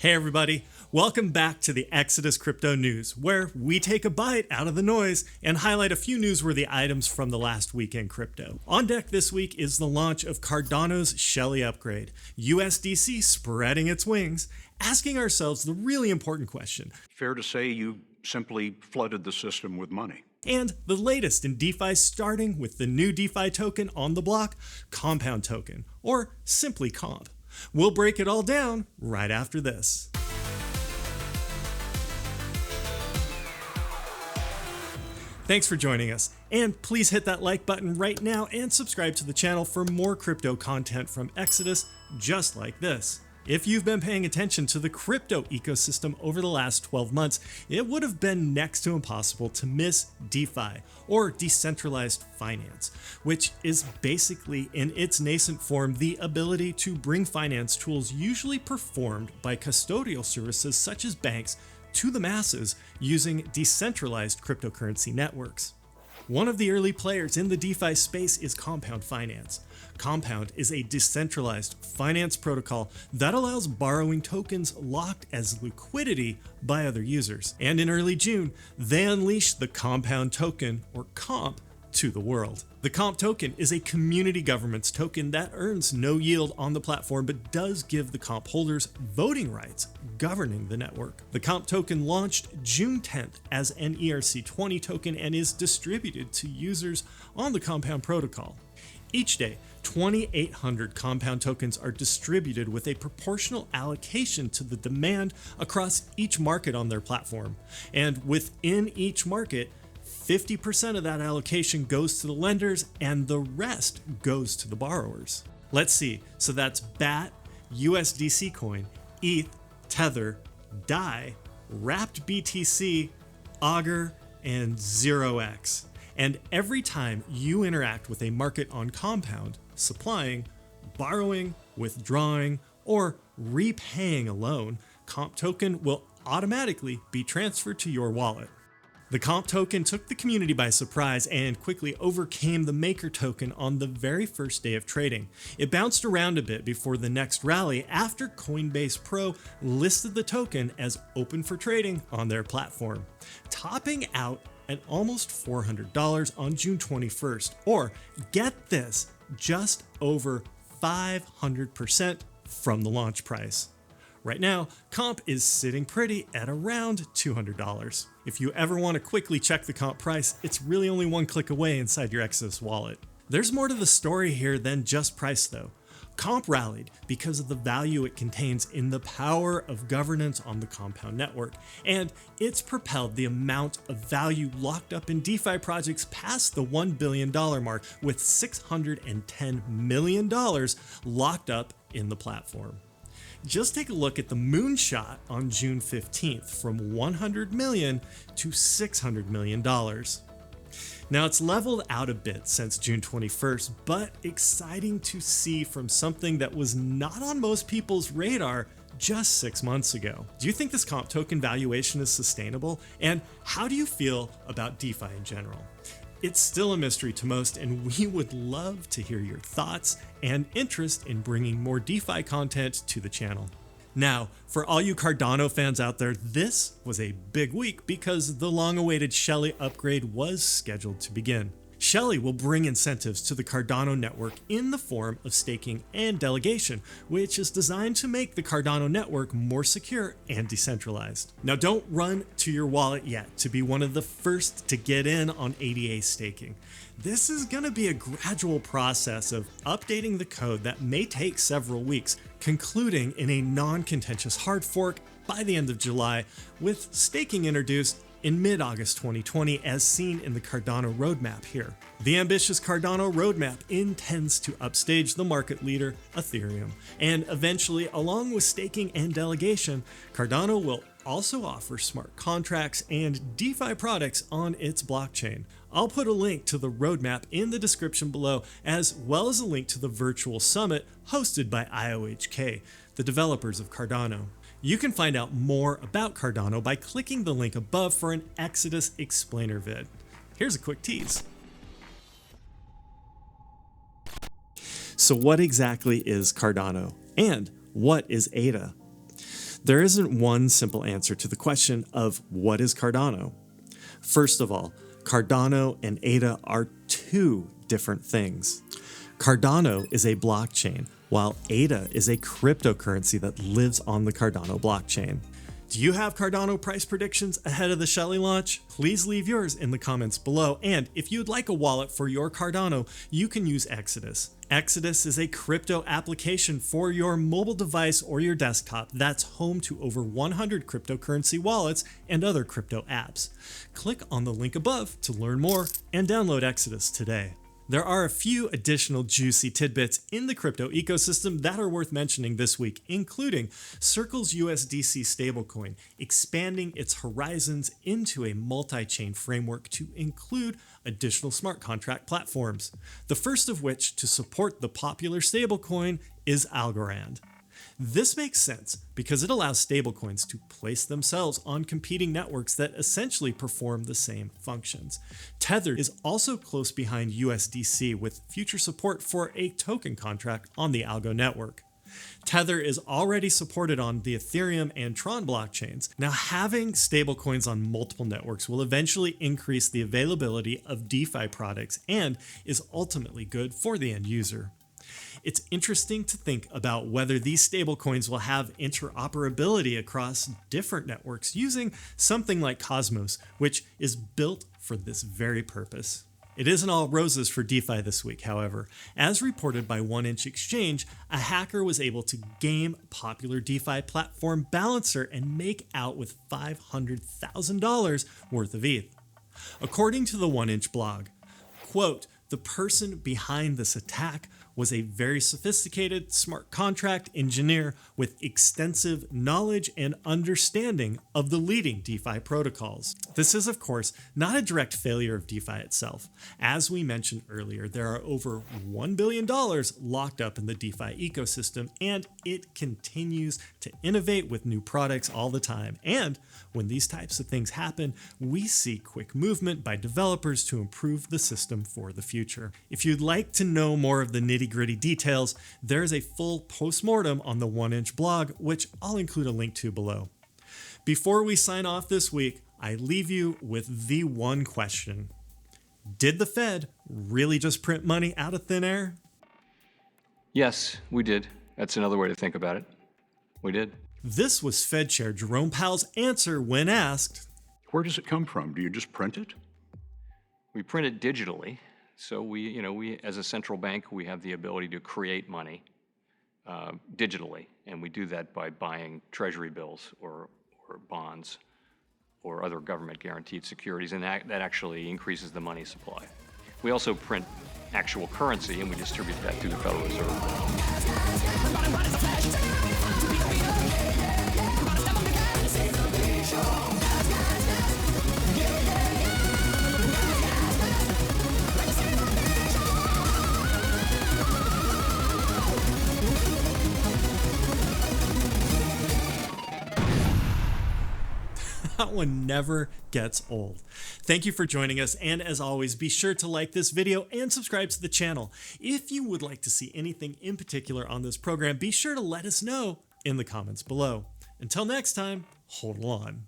Hey everybody, welcome back to the Exodus Crypto News, where we take a bite out of the noise and highlight a few newsworthy items from the last week in crypto. On deck this week is the launch of Cardano's Shelley upgrade, USDC spreading its wings, asking ourselves the really important question. Fair to say you simply flooded the system with money. And the latest in DeFi, starting with the new DeFi token on the block, Compound Token, or simply Comp. We'll break it all down right after this. Thanks for joining us, and please hit that like button right now and subscribe to the channel for more crypto content from Exodus just like this. If you've been paying attention to the crypto ecosystem over the last 12 months, it would have been next to impossible to miss DeFi, or decentralized finance, which is basically in its nascent form the ability to bring finance tools usually performed by custodial services such as banks to the masses using decentralized cryptocurrency networks. One of the early players in the DeFi space is Compound Finance. Compound is a decentralized finance protocol that allows borrowing tokens locked as liquidity by other users. And in early June, they unleashed the Compound Token, or Comp, to the world. The Comp token is a community governance token that earns no yield on the platform but does give the Comp holders voting rights governing the network. The Comp token launched June 10th as an ERC20 token and is distributed to users on the Compound protocol. Each day, 2,800 Compound tokens are distributed with a proportional allocation to the demand across each market on their platform. And within each market, 50% of that allocation goes to the lenders and the rest goes to the borrowers. Let's see, so that's BAT, USDC coin, ETH, Tether, DAI, Wrapped BTC, Augur, and 0x. And every time you interact with a market on Compound, supplying, borrowing, withdrawing, or repaying a loan, Comp token will automatically be transferred to your wallet. The Comp token took the community by surprise and quickly overcame the Maker token on the very first day of trading. It bounced around a bit before the next rally after Coinbase Pro listed the token as open for trading on their platform, topping out at almost $400 on June 21st, or get this, just over 500% from the launch price. Right now, Comp is sitting pretty at around $200. If you ever want to quickly check the Comp price, it's really only one click away inside your Exodus wallet. There's more to the story here than just price though. Comp rallied because of the value it contains in the power of governance on the Compound network, and it's propelled the amount of value locked up in DeFi projects past the $1 billion mark, with $610 million locked up in the platform. Just take a look at the moonshot on June 15th from $100 million to $600 million. Now it's leveled out a bit since June 21st, but exciting to see from something that was not on most people's radar just 6 months ago. Do you think this Comp token valuation is sustainable? And how do you feel about DeFi in general? It's still a mystery to most, and we would love to hear your thoughts and interest in bringing more DeFi content to the channel. Now, for all you Cardano fans out there, this was a big week because the long-awaited Shelley upgrade was scheduled to begin. Shelly will bring incentives to the Cardano network in the form of staking and delegation, which is designed to make the Cardano network more secure and decentralized. Now, don't run to your wallet yet to be one of the first to get in on ADA staking. This is going to be a gradual process of updating the code that may take several weeks, concluding in a non-contentious hard fork by the end of July, with staking introduced in mid-August 2020 as seen in the Cardano roadmap here. The ambitious Cardano roadmap intends to upstage the market leader, Ethereum, and eventually, along with staking and delegation, Cardano will also offer smart contracts and DeFi products on its blockchain. I'll put a link to the roadmap in the description below, as well as a link to the virtual summit hosted by IOHK, the developers of Cardano. You can find out more about Cardano by clicking the link above for an Exodus explainer vid. Here's a quick tease. So what exactly is Cardano? And what is ADA? There isn't one simple answer to the question of what is Cardano. First of all, Cardano and ADA are two different things. Cardano is a blockchain, while ADA is a cryptocurrency that lives on the Cardano blockchain. Do you have Cardano price predictions ahead of the Shelly launch? Please leave yours in the comments below. And if you'd like a wallet for your Cardano, you can use Exodus. Exodus is a crypto application for your mobile device or your desktop that's home to over 100 cryptocurrency wallets and other crypto apps. Click on the link above to learn more and download Exodus today. There are a few additional juicy tidbits in the crypto ecosystem that are worth mentioning this week, including Circle's USDC stablecoin expanding its horizons into a multi-chain framework to include additional smart contract platforms, the first of which to support the popular stablecoin is Algorand. This makes sense because it allows stablecoins to place themselves on competing networks that essentially perform the same functions. Tether is also close behind USDC with future support for a token contract on the Algo network. Tether is already supported on the Ethereum and Tron blockchains. Now, having stablecoins on multiple networks will eventually increase the availability of DeFi products and is ultimately good for the end user. It's interesting to think about whether these stablecoins will have interoperability across different networks using something like Cosmos, which is built for this very purpose. It isn't all roses for DeFi this week, however. As reported by 1inch Exchange, a hacker was able to game popular DeFi platform Balancer and make out with $500,000 worth of ETH. According to the 1inch blog, quote, "The person behind this attack was a very sophisticated smart contract engineer with extensive knowledge and understanding of the leading DeFi protocols." This is, of course, not a direct failure of DeFi itself. As we mentioned earlier, there are over $1 billion locked up in the DeFi ecosystem, and it continues to innovate with new products all the time. And when these types of things happen, we see quick movement by developers to improve the system for the future. If you'd like to know more of the nitty-gritty details, there's a full postmortem on the 1inch blog, which I'll include a link to below. Before we sign off this week, I leave you with the one question. Did the Fed really just print money out of thin air? Yes, we did. That's another way to think about it. We did. This was Fed Chair Jerome Powell's answer when asked, Where does it come from? Do you just print it? We print it digitally. So we as a central bank, we have the ability to create money digitally. And we do that by buying treasury bills or bonds or other government guaranteed securities. And that actually increases the money supply. We also print actual currency and we distribute that through the Federal Reserve. That one never gets old. Thank you for joining us, and as always, be sure to like this video and subscribe to the channel. If you would like to see anything in particular on this program, be sure to let us know in the comments below. Until next time, hold on.